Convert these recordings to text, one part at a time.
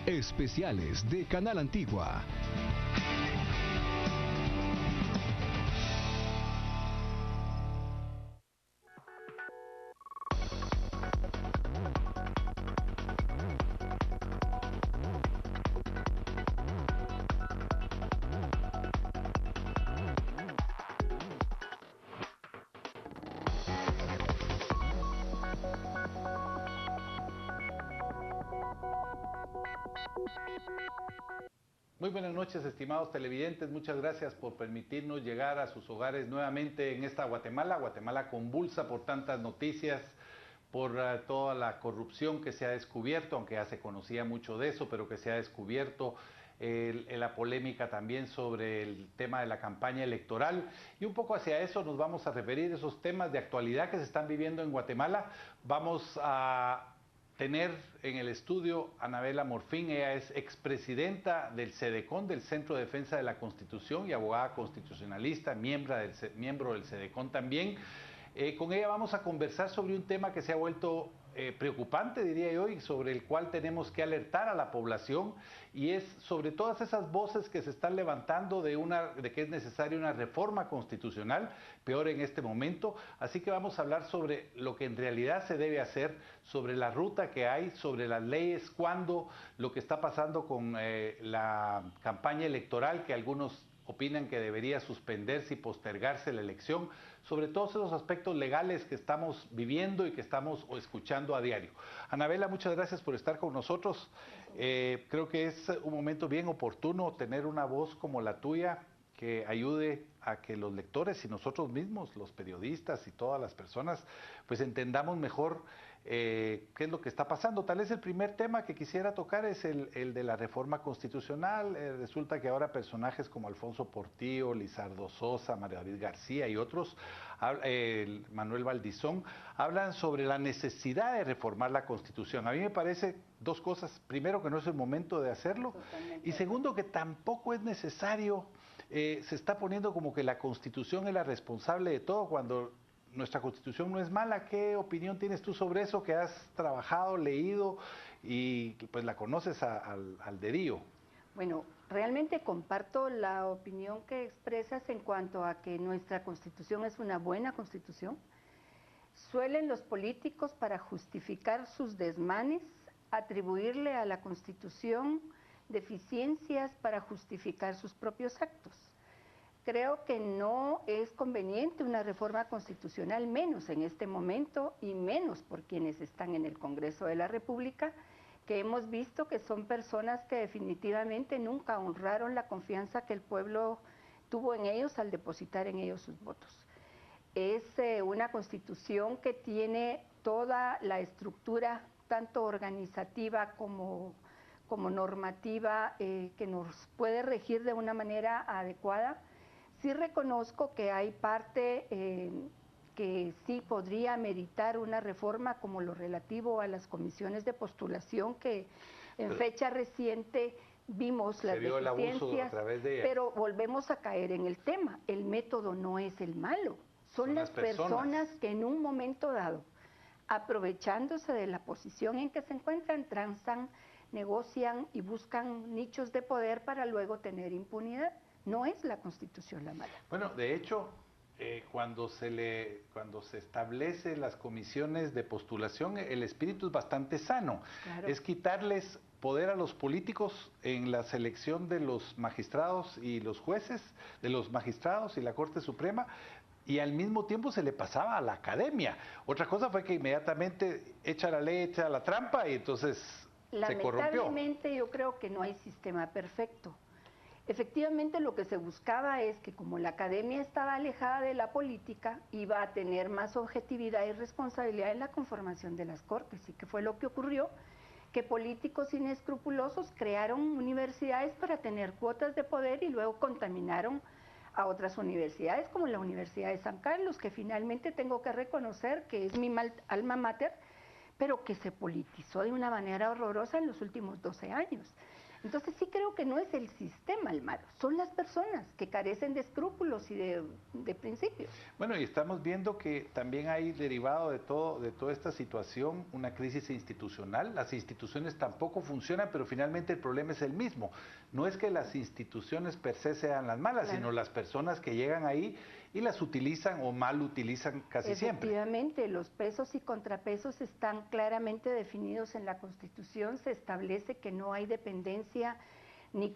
Especiales de Canal Antigua. Muy buenas noches, estimados televidentes. Muchas gracias por permitirnos llegar a sus hogares nuevamente en esta Guatemala convulsa por tantas noticias, por toda la corrupción que se ha descubierto, aunque ya se conocía mucho de eso, pero que se ha descubierto, la polémica también sobre el tema de la campaña electoral, y un poco hacia eso nos vamos a referir, esos temas de actualidad que se están viviendo en Guatemala. Vamos a tener en el estudio a Anabela Morfín. Ella es expresidenta del CEDECON, del Centro de Defensa de la Constitución, y abogada constitucionalista, miembro del CEDECON también. Con ella vamos a conversar sobre un tema que se ha vuelto preocupante, diría yo, y sobre el cual tenemos que alertar a la población, y es sobre todas esas voces que se están levantando de que es necesaria una reforma constitucional, peor en este momento. Así que vamos a hablar sobre lo que en realidad se debe hacer, sobre la ruta que hay, sobre las leyes, cuándo, lo que está pasando con la campaña electoral, que algunos opinan que debería suspenderse y postergarse la elección, sobre todos esos aspectos legales que estamos viviendo y que estamos escuchando a diario. Anabela, muchas gracias por estar con nosotros. Creo que es un momento bien oportuno tener una voz como la tuya que ayude a que los lectores y nosotros mismos, los periodistas y todas las personas, pues entendamos mejor qué es lo que está pasando. Tal vez el primer tema que quisiera tocar es el de la reforma constitucional. Resulta que ahora personajes como Alfonso Portillo, Lizardo Sosa, María David García y otros, Manuel Valdizón, hablan sobre la necesidad de reformar la Constitución. A mí me parece dos cosas: primero, que no es el momento de hacerlo, Totalmente. y segundo, que tampoco es necesario. Se está poniendo como que la Constitución es la responsable de todo, cuando nuestra Constitución no es mala. ¿Qué opinión tienes tú sobre eso, que has trabajado, leído y pues la conoces al dedillo? Bueno, realmente comparto la opinión que expresas en cuanto a que nuestra Constitución es una buena Constitución. Suelen los políticos, para justificar sus desmanes, atribuirle a la Constitución deficiencias para justificar sus propios actos. Creo que no es conveniente una reforma constitucional, menos en este momento y menos por quienes están en el Congreso de la República, que hemos visto que son personas que definitivamente nunca honraron la confianza que el pueblo tuvo en ellos al depositar en ellos sus votos. Es una constitución que tiene toda la estructura, tanto organizativa como normativa, que nos puede regir de una manera adecuada. Sí reconozco que hay parte que sí podría meritar una reforma, como lo relativo a las comisiones de postulación, que en fecha reciente vimos las vio el abuso a través de ellas. Pero volvemos a caer en el tema: el método no es el malo, son las personas que en un momento dado, aprovechándose de la posición en que se encuentran, transan, negocian y buscan nichos de poder para luego tener impunidad. No es la Constitución la mala. Bueno, de hecho, cuando se establece las comisiones de postulación, el espíritu es bastante sano. Claro. Es quitarles poder a los políticos en la selección de los magistrados y los jueces, de los magistrados y la Corte Suprema, y al mismo tiempo se le pasaba a la academia. Otra cosa fue que inmediatamente echa la ley, echa la trampa, y entonces se corrompió. Lamentablemente yo creo que no hay sistema perfecto. Efectivamente, lo que se buscaba es que, como la academia estaba alejada de la política, iba a tener más objetividad y responsabilidad en la conformación de las cortes. ¿Y qué fue lo que ocurrió? Que políticos inescrupulosos crearon universidades para tener cuotas de poder y luego contaminaron a otras universidades, como la Universidad de San Carlos, que finalmente tengo que reconocer que es mi alma mater, pero que se politizó de una manera horrorosa en los últimos 12 años. Entonces sí creo que no es el sistema el malo, son las personas que carecen de escrúpulos y de principios. Bueno, y estamos viendo que también hay derivado de toda esta situación una crisis institucional. Las instituciones tampoco funcionan, pero finalmente el problema es el mismo. No es que las instituciones per se sean las malas, Claro. sino las personas que llegan ahí y las utilizan o mal utilizan casi siempre. Efectivamente, los pesos y contrapesos están claramente definidos en la Constitución, se establece que no hay dependencia ni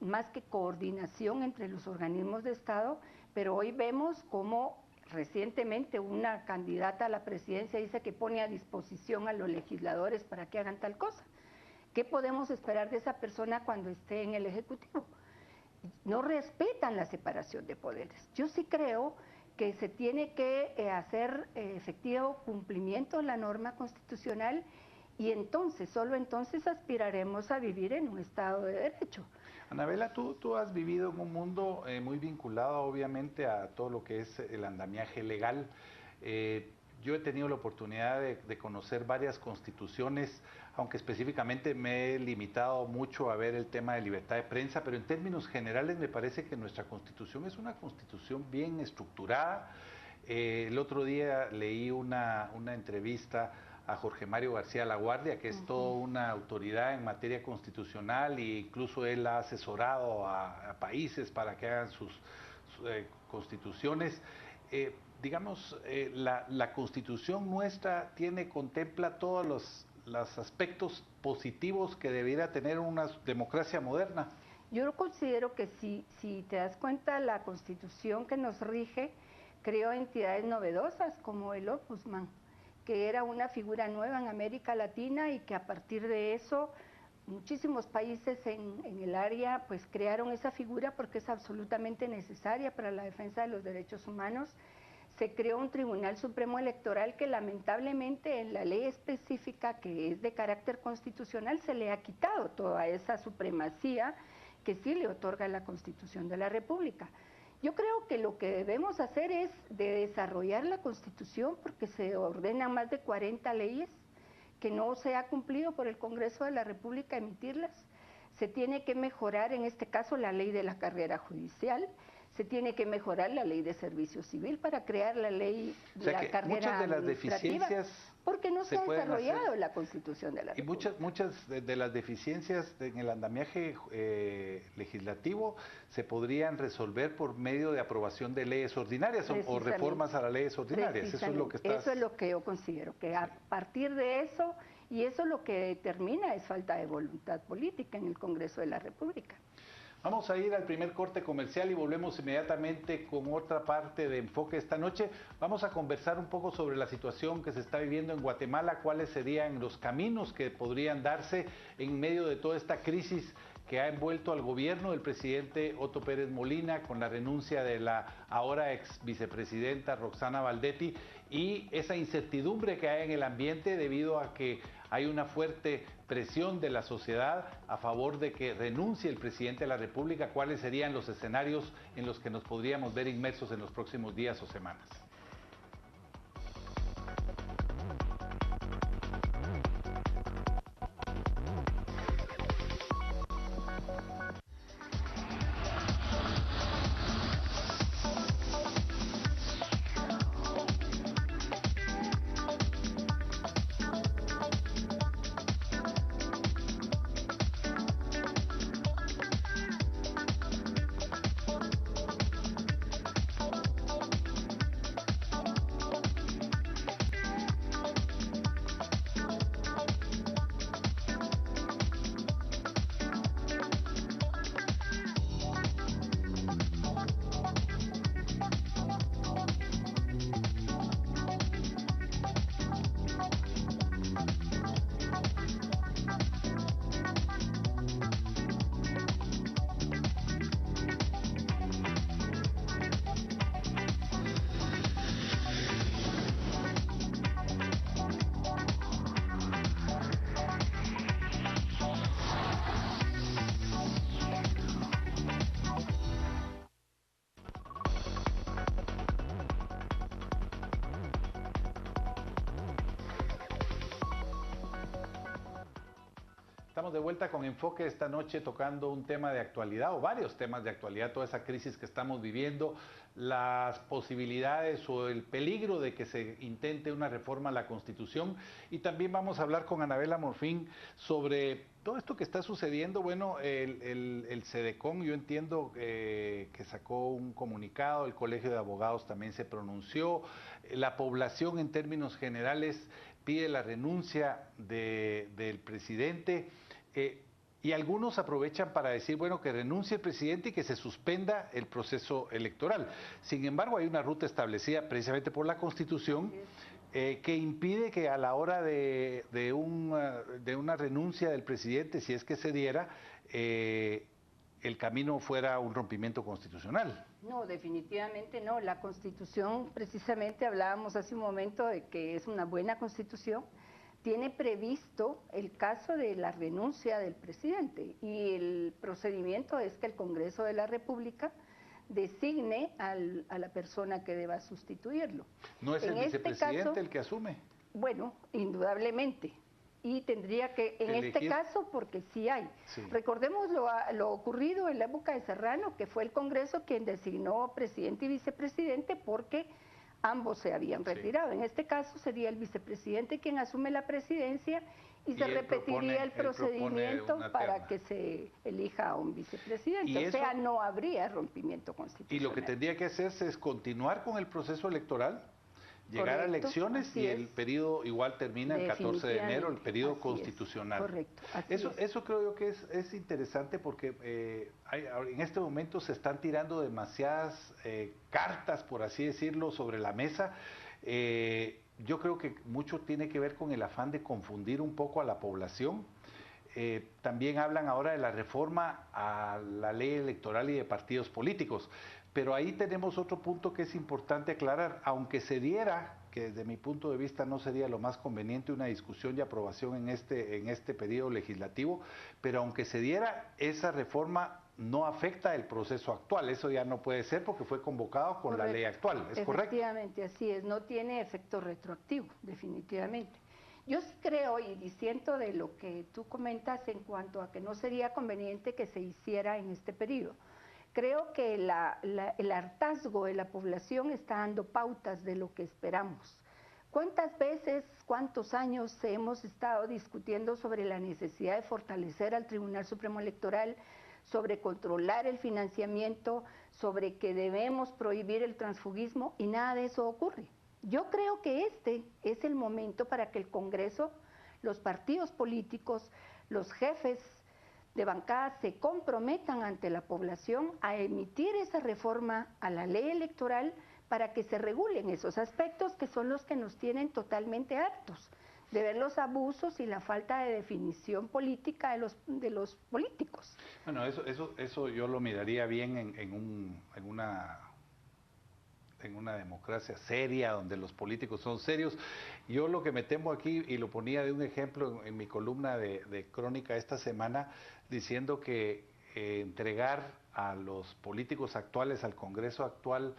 más que coordinación entre los organismos de Estado, pero hoy vemos cómo recientemente una candidata a la presidencia dice que pone a disposición a los legisladores para que hagan tal cosa. ¿Qué podemos esperar de esa persona cuando esté en el Ejecutivo? No respetan la separación de poderes. Yo sí creo que se tiene que hacer efectivo cumplimiento de la norma constitucional y entonces, solo entonces aspiraremos a vivir en un Estado de Derecho. Anabela, tú has vivido en un mundo muy vinculado obviamente a todo lo que es el andamiaje legal. Yo he tenido la oportunidad de conocer varias constituciones, aunque específicamente me he limitado mucho a ver el tema de libertad de prensa, pero en términos generales me parece que nuestra constitución es una constitución bien estructurada. El otro día leí una entrevista a Jorge Mario García Laguardia, que es toda una autoridad en materia constitucional e incluso él ha asesorado a países para que hagan sus constituciones. La constitución nuestra contempla todos los aspectos positivos que debiera tener una democracia moderna. Yo considero que si te das cuenta, la constitución que nos rige creó entidades novedosas como el Ombudsman, que era una figura nueva en América Latina y que a partir de eso muchísimos países en el área pues crearon esa figura porque es absolutamente necesaria para la defensa de los derechos humanos. Se creó un Tribunal Supremo Electoral que lamentablemente en la ley específica que es de carácter constitucional se le ha quitado toda esa supremacía que sí le otorga la Constitución de la República. Yo creo que lo que debemos hacer es de desarrollar la Constitución porque se ordenan más de 40 leyes que no se ha cumplido por el Congreso de la República emitirlas. Se tiene que mejorar en este caso la ley de la carrera judicial, se tiene que mejorar la ley de servicio civil para crear la ley de la carrera muchas de las deficiencias porque no se ha desarrollado la Constitución de la República. Y muchas de las deficiencias en el andamiaje legislativo se podrían resolver por medio de aprobación de leyes ordinarias o reformas a las leyes ordinarias. Eso es lo que yo considero, que a partir de eso, y eso lo que determina es falta de voluntad política en el Congreso de la República. Vamos a ir al primer corte comercial y volvemos inmediatamente con otra parte de Enfoque esta noche. Vamos a conversar un poco sobre la situación que se está viviendo en Guatemala, cuáles serían los caminos que podrían darse en medio de toda esta crisis que ha envuelto al gobierno del presidente Otto Pérez Molina con la renuncia de la ahora ex vicepresidenta Roxana Valdetti y esa incertidumbre que hay en el ambiente debido a que hay una fuerte presión de la sociedad a favor de que renuncie el presidente de la República. ¿Cuáles serían los escenarios en los que nos podríamos ver inmersos en los próximos días o semanas? Estamos de vuelta con Enfoque esta noche tocando un tema de actualidad o varios temas de actualidad, toda esa crisis que estamos viviendo, las posibilidades o el peligro de que se intente una reforma a la Constitución, y también vamos a hablar con Anabela Morfín sobre todo esto que está sucediendo. Bueno, el CEDECON, yo entiendo que sacó un comunicado, el Colegio de Abogados también se pronunció, la población en términos generales pide la renuncia del presidente, y algunos aprovechan para decir, bueno, que renuncie el presidente y que se suspenda el proceso electoral. Sin embargo, hay una ruta establecida precisamente por la Constitución que impide que a la hora de una renuncia del presidente, si es que se diera, el camino fuera un rompimiento constitucional. No, definitivamente no. La Constitución, precisamente hablábamos hace un momento de que es una buena Constitución, tiene previsto el caso de la renuncia del presidente, y el procedimiento es que el Congreso de la República designe a la persona que deba sustituirlo. ¿No es el vicepresidente el que asume? Bueno, indudablemente. Y tendría que, en este caso, porque sí hay. Sí. Recordemos lo ocurrido en la época de Serrano, que fue el Congreso quien designó presidente y vicepresidente porque ambos se habían retirado. Sí. En este caso sería el vicepresidente quien asume la presidencia y se repetiría el procedimiento para que se elija a un vicepresidente. O sea, no habría rompimiento constitucional. Y lo que tendría que hacerse es continuar con el proceso electoral, llegar a elecciones y el periodo igual termina el 14 de enero, el periodo constitucional. Correcto. Eso creo yo que es interesante porque en este momento se están tirando demasiadas cartas, por así decirlo, sobre la mesa. Yo creo que mucho tiene que ver con el afán de confundir un poco a la población. También hablan ahora de la reforma a la ley electoral y de partidos políticos. Pero ahí tenemos otro punto que es importante aclarar, aunque se diera, que desde mi punto de vista no sería lo más conveniente, una discusión y aprobación en este periodo legislativo, pero aunque se diera, esa reforma no afecta el proceso actual, eso ya no puede ser porque fue convocado con la ley actual, ¿es correcto? Efectivamente, así es, no tiene efecto retroactivo, definitivamente. Yo sí creo y disiento de lo que tú comentas en cuanto a que no sería conveniente que se hiciera en este periodo. Creo que el hartazgo de la población está dando pautas de lo que esperamos. ¿Cuántas veces, cuántos años hemos estado discutiendo sobre la necesidad de fortalecer al Tribunal Supremo Electoral, sobre controlar el financiamiento, sobre que debemos prohibir el transfugismo, y nada de eso ocurre? Yo creo que este es el momento para que el Congreso, los partidos políticos, los jefes de bancada se comprometan ante la población a emitir esa reforma a la ley electoral para que se regulen esos aspectos que son los que nos tienen totalmente hartos de ver los abusos y la falta de definición política de los políticos. Bueno, eso yo lo miraría bien en una democracia seria, donde los políticos son serios. Yo lo que me temo aquí, y lo ponía de un ejemplo en mi columna de crónica esta semana, diciendo que entregar a los políticos actuales, al Congreso actual,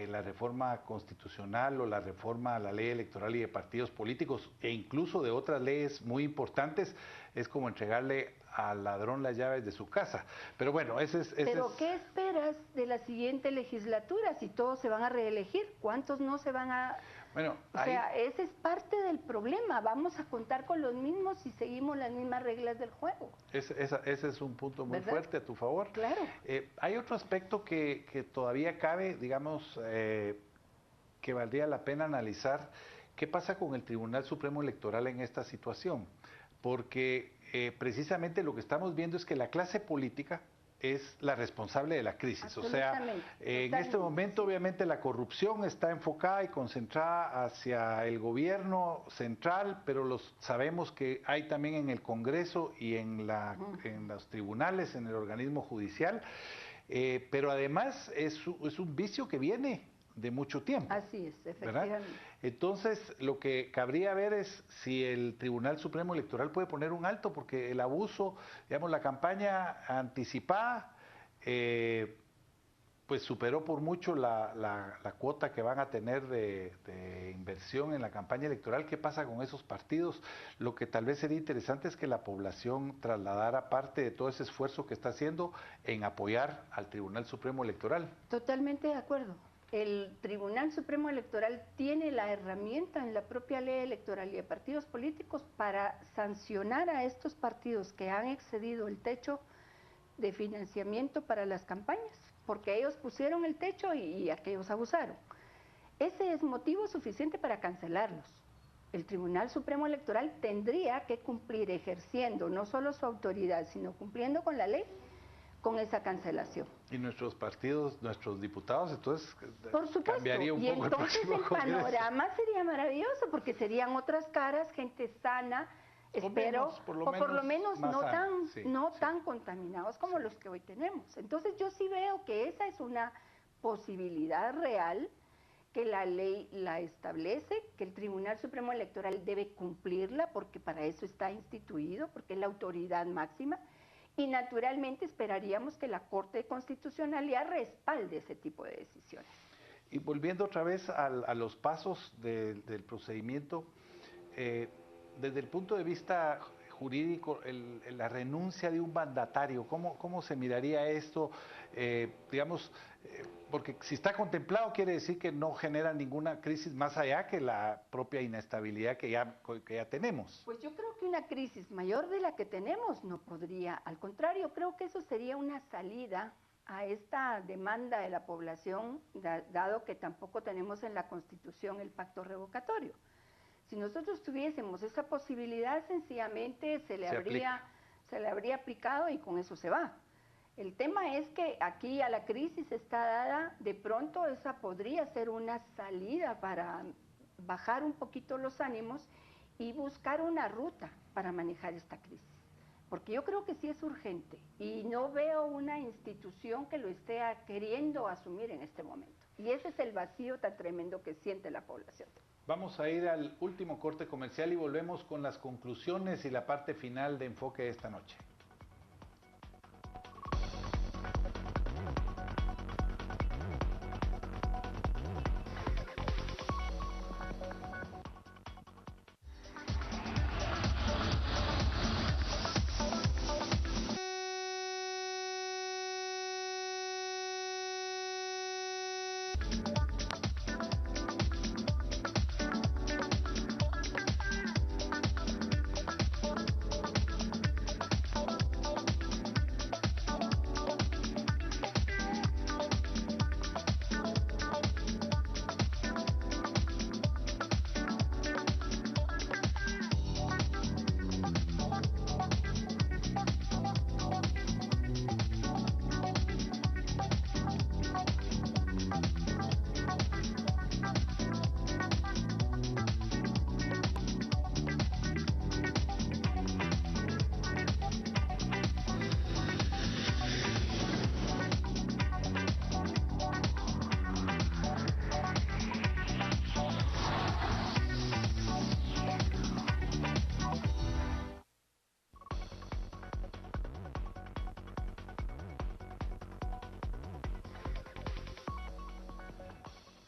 la reforma constitucional o la reforma a la ley electoral y de partidos políticos, e incluso de otras leyes muy importantes, es como entregarle al ladrón las llaves de su casa. Pero bueno, ¿Pero qué esperas de la siguiente legislatura si todos se van a reelegir? ¿Cuántos no se van a...? Bueno, o sea, ese es parte del problema. Vamos a contar con los mismos si seguimos las mismas reglas del juego. Ese es un punto muy fuerte a tu favor. Claro. Hay otro aspecto que todavía cabe, digamos, que valdría la pena analizar. ¿Qué pasa con el Tribunal Supremo Electoral en esta situación? Porque precisamente lo que estamos viendo es que la clase política es la responsable de la crisis. O sea, en este momento obviamente la corrupción está enfocada y concentrada hacia el gobierno central, pero sabemos que hay también en el Congreso y en los tribunales, en el organismo judicial, pero además es un vicio que viene de mucho tiempo. Así es, efectivamente. ¿Verdad? Entonces, lo que cabría ver es si el Tribunal Supremo Electoral puede poner un alto, porque el abuso, digamos, la campaña anticipada, pues superó por mucho la cuota que van a tener de inversión en la campaña electoral. ¿Qué pasa con esos partidos? Lo que tal vez sería interesante es que la población trasladara parte de todo ese esfuerzo que está haciendo en apoyar al Tribunal Supremo Electoral. Totalmente de acuerdo. El Tribunal Supremo Electoral tiene la herramienta en la propia ley electoral y de partidos políticos para sancionar a estos partidos que han excedido el techo de financiamiento para las campañas, porque ellos pusieron el techo y aquellos abusaron. Ese es motivo suficiente para cancelarlos. El Tribunal Supremo Electoral tendría que cumplir ejerciendo no solo su autoridad, sino cumpliendo con la ley, con esa cancelación. Y nuestros partidos, nuestros diputados, entonces por supuesto, cambiaría un y poco entonces el panorama sería maravilloso, porque serían otras caras, gente sana, espero, o por lo menos no tan contaminados como los que hoy tenemos. Entonces yo sí veo que esa es una posibilidad real, que la ley la establece, que el Tribunal Supremo Electoral debe cumplirla, porque para eso está instituido, porque es la autoridad máxima, y naturalmente esperaríamos que la Corte de Constitucionalidad respalde ese tipo de decisiones. Y volviendo otra vez a los pasos del procedimiento, desde el punto de vista jurídico, la renuncia de un mandatario, ¿cómo se miraría esto? Porque si está contemplado quiere decir que no genera ninguna crisis más allá que la propia inestabilidad que ya tenemos. Pues yo creo que una crisis mayor de la que tenemos no podría, al contrario, creo que eso sería una salida a esta demanda de la población, dado que tampoco tenemos en la Constitución el pacto revocatorio. Si nosotros tuviésemos esa posibilidad, sencillamente se le habría aplicado y con eso se va. El tema es que aquí a la crisis está dada, de pronto esa podría ser una salida para bajar un poquito los ánimos y buscar una ruta para manejar esta crisis. Porque yo creo que sí es urgente y no veo una institución que lo esté queriendo asumir en este momento. Y ese es el vacío tan tremendo que siente la población. Vamos a ir al último corte comercial y volvemos con las conclusiones y la parte final de Enfoque de esta noche.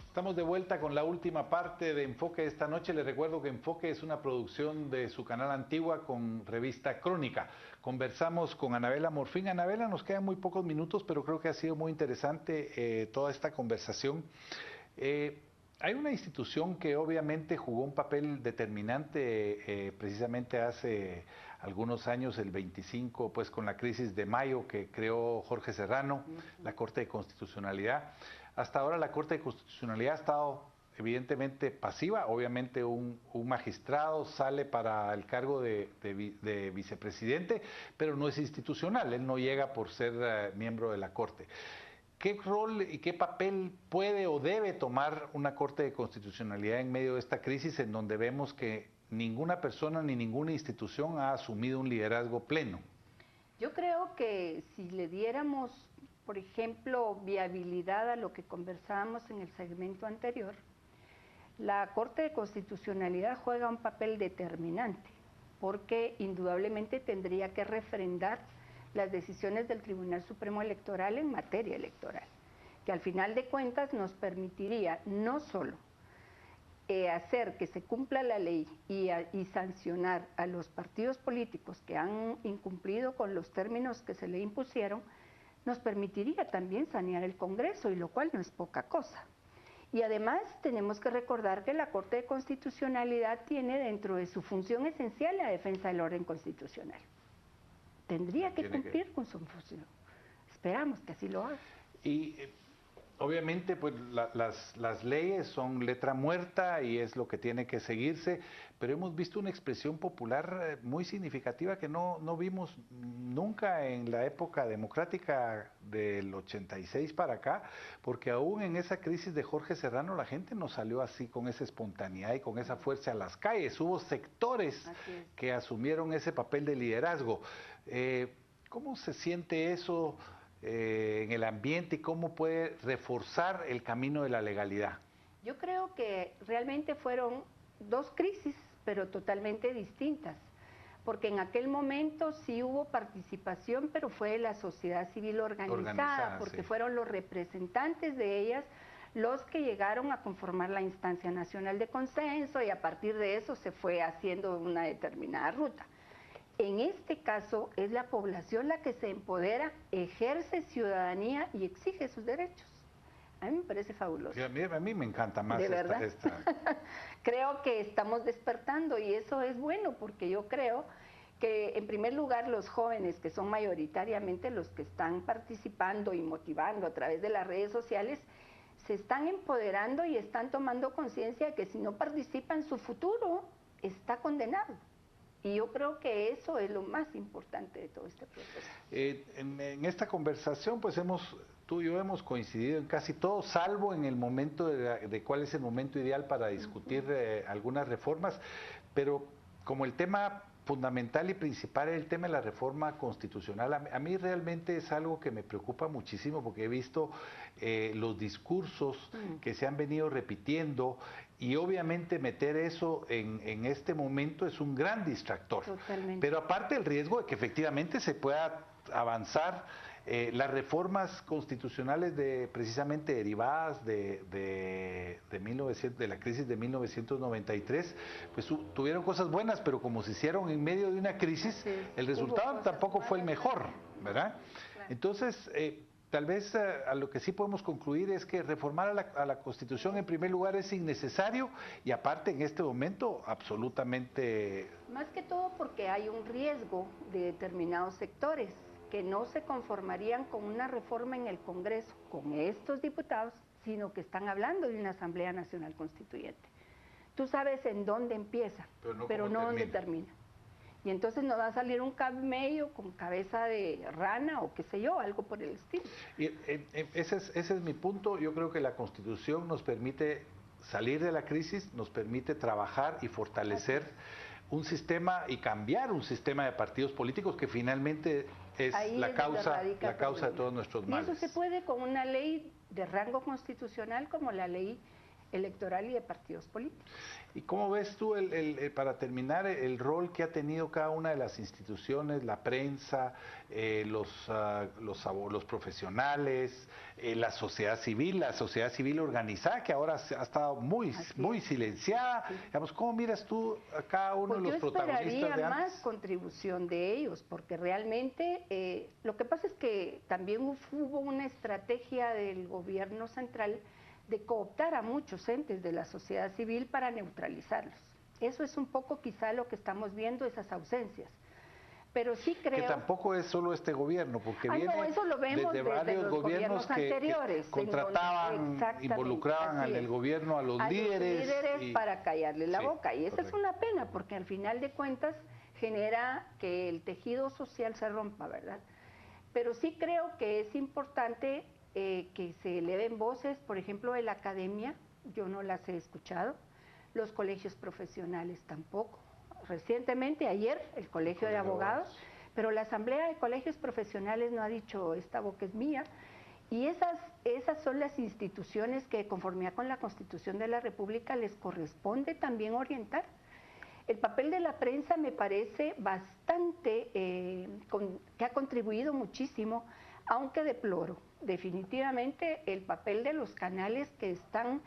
Estamos de vuelta con la última parte de Enfoque de esta noche. Les recuerdo que Enfoque es una producción de su canal Antigua con revista Crónica. Conversamos con Anabela Morfín. Anabela, nos quedan muy pocos minutos, pero creo que ha sido muy interesante toda esta conversación. Hay una institución que obviamente jugó un papel determinante precisamente hace algunos años, el 25, pues con la crisis de mayo que creó Jorge Serrano, la Corte de Constitucionalidad. Hasta ahora la Corte de Constitucionalidad ha estado evidentemente pasiva. Obviamente un magistrado sale para el cargo de vicepresidente, pero no es institucional, él no llega por ser miembro de la Corte. ¿Qué rol y qué papel puede o debe tomar una Corte de Constitucionalidad en medio de esta crisis en donde vemos que ninguna persona ni ninguna institución ha asumido un liderazgo pleno? Yo creo que si le diéramos, por ejemplo, viabilidad a lo que conversábamos en el segmento anterior, la Corte de Constitucionalidad juega un papel determinante, porque indudablemente tendría que refrendar las decisiones del Tribunal Supremo Electoral en materia electoral. que al final de cuentas nos permitiría no solo hacer que se cumpla la ley y sancionar a los partidos políticos que han incumplido con los términos que se le impusieron, nos permitiría también sanear el Congreso, y lo cual no es poca cosa. Y además tenemos que recordar que la Corte de Constitucionalidad tiene dentro de su función esencial la defensa del orden constitucional. Tendría que cumplir con su función. Esperamos que así lo haga. Y obviamente, pues las leyes son letra muerta y es lo que tiene que seguirse, pero hemos visto una expresión popular muy significativa que no vimos nunca en la época democrática del 86 para acá, porque aún en esa crisis de Jorge Serrano la gente no salió así con esa espontaneidad y con esa fuerza a las calles. Hubo sectores que asumieron ese papel de liderazgo. ¿Cómo se siente eso en el ambiente y cómo puede reforzar el camino de la legalidad? Yo creo que realmente fueron dos crisis, pero totalmente distintas, porque en aquel momento sí hubo participación, pero fue la sociedad civil organizada, porque fueron los representantes de ellas los que llegaron a conformar la instancia nacional de consenso, y a partir de eso se fue haciendo una determinada ruta. En este caso es la población la que se empodera, ejerce ciudadanía y exige sus derechos. A mí me parece fabuloso. Sí, a mí me encanta más esta. Creo que estamos despertando, y eso es bueno, porque yo creo que en primer lugar los jóvenes, que son mayoritariamente los que están participando y motivando a través de las redes sociales, se están empoderando y están tomando conciencia de que si no participan, su futuro está condenado. Y yo creo que eso es lo más importante de todo este proceso. En esta conversación, pues tú y yo hemos coincidido en casi todo, salvo en el momento de cuál es el momento ideal para discutir algunas reformas, pero como el tema fundamental y principal es el tema de la reforma constitucional, a mí realmente es algo que me preocupa muchísimo, porque he visto los discursos que se han venido repitiendo, y obviamente meter eso en este momento es un gran distractor. Totalmente. Pero aparte el riesgo de que efectivamente se pueda avanzar, las reformas constitucionales precisamente derivadas de la crisis de 1993, pues tuvieron cosas buenas, pero como se hicieron en medio de una crisis, el resultado tampoco fue el mejor, ¿verdad? Claro. Entonces, tal vez a lo que sí podemos concluir es que reformar a la Constitución en primer lugar es innecesario, y aparte en este momento absolutamente... Más que todo porque hay un riesgo de determinados sectores que no se conformarían con una reforma en el Congreso, con estos diputados, sino que están hablando de una Asamblea Nacional Constituyente. Tú sabes en dónde empieza, pero no dónde termina. Y entonces nos va a salir un camello con cabeza de rana o qué sé yo, algo por el estilo. Y ese es mi punto. Yo creo que la Constitución nos permite salir de la crisis, nos permite trabajar y fortalecer un sistema y cambiar un sistema de partidos políticos que finalmente es la causa de todos nuestros males. Y eso se puede con una ley de rango constitucional como la ley electoral y de partidos políticos. ¿Y cómo ves tú, para terminar, el rol que ha tenido cada una de las instituciones, la prensa, los profesionales, la sociedad civil organizada, que ahora ha estado muy silenciada? Sí. Digamos, ¿cómo miras tú a cada uno de los protagonistas de antes? Yo esperaría más contribución de ellos, porque realmente lo que pasa es que también hubo una estrategia del gobierno central de cooptar a muchos entes de la sociedad civil para neutralizarlos. Eso es un poco quizá lo que estamos viendo, esas ausencias. Pero sí creo... Que tampoco es solo este gobierno, porque viene eso lo vemos desde varios gobiernos anteriores, que contrataban, involucraban al gobierno, a los líderes para callarle la boca. Y esa es una pena, porque al final de cuentas genera que el tejido social se rompa, ¿verdad? Pero sí creo que es importante que se eleven voces, por ejemplo, de la academia, yo no las he escuchado, los colegios profesionales tampoco. Recientemente, ayer, el Colegio de Abogados, pero la Asamblea de Colegios Profesionales no ha dicho, esta boca es mía, y esas son las instituciones que, conformidad con la Constitución de la República, les corresponde también orientar. El papel de la prensa me parece bastante, que ha contribuido muchísimo aunque deploro definitivamente el papel de los canales que están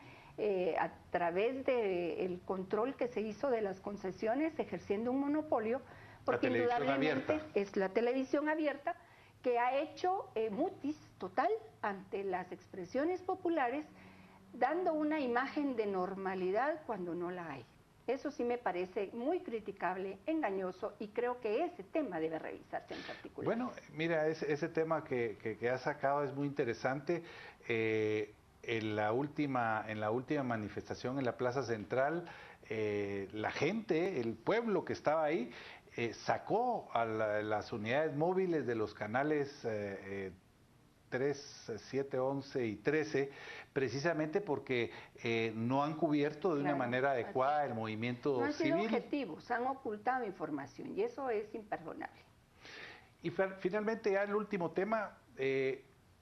a través del control que se hizo de las concesiones ejerciendo un monopolio, porque indudablemente es la televisión abierta que ha hecho mutis total ante las expresiones populares, dando una imagen de normalidad cuando no la hay. Eso sí me parece muy criticable, engañoso, y creo que ese tema debe revisarse en particular. Bueno, mira, ese tema que has sacado es muy interesante. En la última manifestación en la Plaza Central, la gente, el pueblo que estaba ahí, sacó a las unidades móviles de los canales 3, 7, 11 y 13, precisamente porque no han cubierto de una manera adecuada el movimiento civil. No han sido objetivos, han ocultado información y eso es imperdonable. Y finalmente, ya el último tema,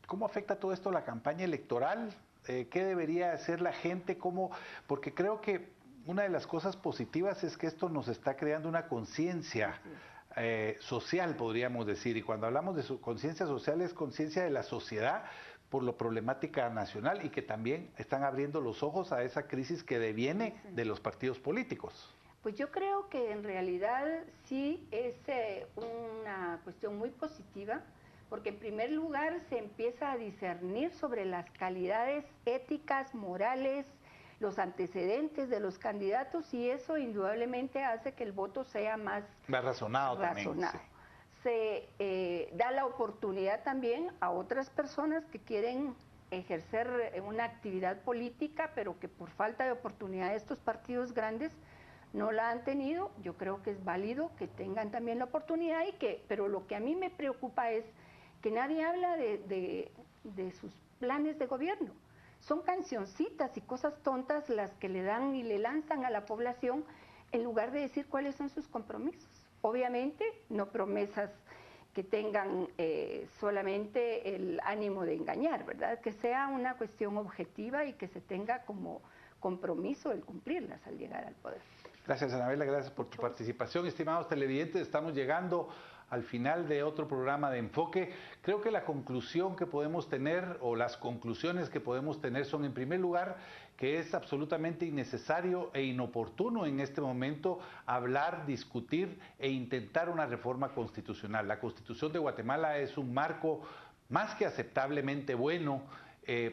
¿cómo afecta todo esto a la campaña electoral? ¿Qué debería hacer la gente? Porque creo que una de las cosas positivas es que esto nos está creando una conciencia social, podríamos decir, y cuando hablamos de conciencia social es conciencia de la sociedad por la problemática nacional y que también están abriendo los ojos a esa crisis que deviene de los partidos políticos. Pues yo creo que en realidad sí es una cuestión muy positiva, porque en primer lugar se empieza a discernir sobre las calidades éticas, morales, los antecedentes de los candidatos, y eso indudablemente hace que el voto sea más razonado. También, sí. Se da la oportunidad también a otras personas que quieren ejercer una actividad política, pero que por falta de oportunidad de estos partidos grandes no la han tenido. Yo creo que es válido que tengan también la oportunidad, pero lo que a mí me preocupa es que nadie habla de sus planes de gobierno. Son cancioncitas y cosas tontas las que le dan y le lanzan a la población en lugar de decir cuáles son sus compromisos. Obviamente, no promesas que tengan solamente el ánimo de engañar, ¿verdad? Que sea una cuestión objetiva y que se tenga como compromiso el cumplirlas al llegar al poder. Gracias, Anabela, gracias por tu participación. Estimados televidentes, estamos llegando al final de otro programa de Enfoque. Creo que la conclusión que podemos tener, o las conclusiones que podemos tener, son, en primer lugar, que es absolutamente innecesario e inoportuno en este momento hablar, discutir e intentar una reforma constitucional. La Constitución de Guatemala es un marco más que aceptablemente bueno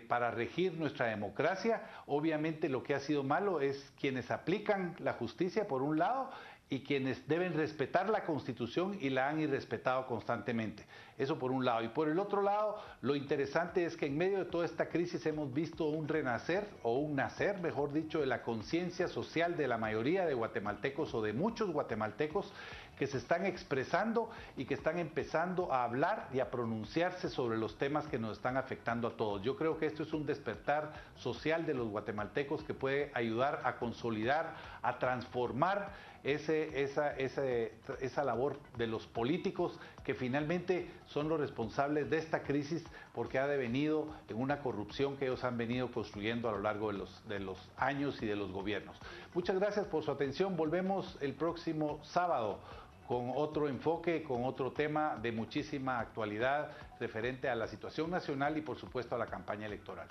para regir nuestra democracia. Obviamente lo que ha sido malo es quienes aplican la justicia por un lado y quienes deben respetar la Constitución y la han irrespetado constantemente. Eso por un lado. Y por el otro lado, lo interesante es que en medio de toda esta crisis hemos visto un renacer, o un nacer, mejor dicho, de la conciencia social de la mayoría de guatemaltecos, o de muchos guatemaltecos, que se están expresando y que están empezando a hablar y a pronunciarse sobre los temas que nos están afectando a todos. Yo creo que esto es un despertar social de los guatemaltecos que puede ayudar a consolidar, a transformar esa labor de los políticos, que finalmente son los responsables de esta crisis, porque ha devenido en una corrupción que ellos han venido construyendo a lo largo de los años y de los gobiernos. Muchas gracias por su atención. Volvemos el próximo sábado con otro enfoque, con otro tema de muchísima actualidad referente a la situación nacional y por supuesto a la campaña electoral.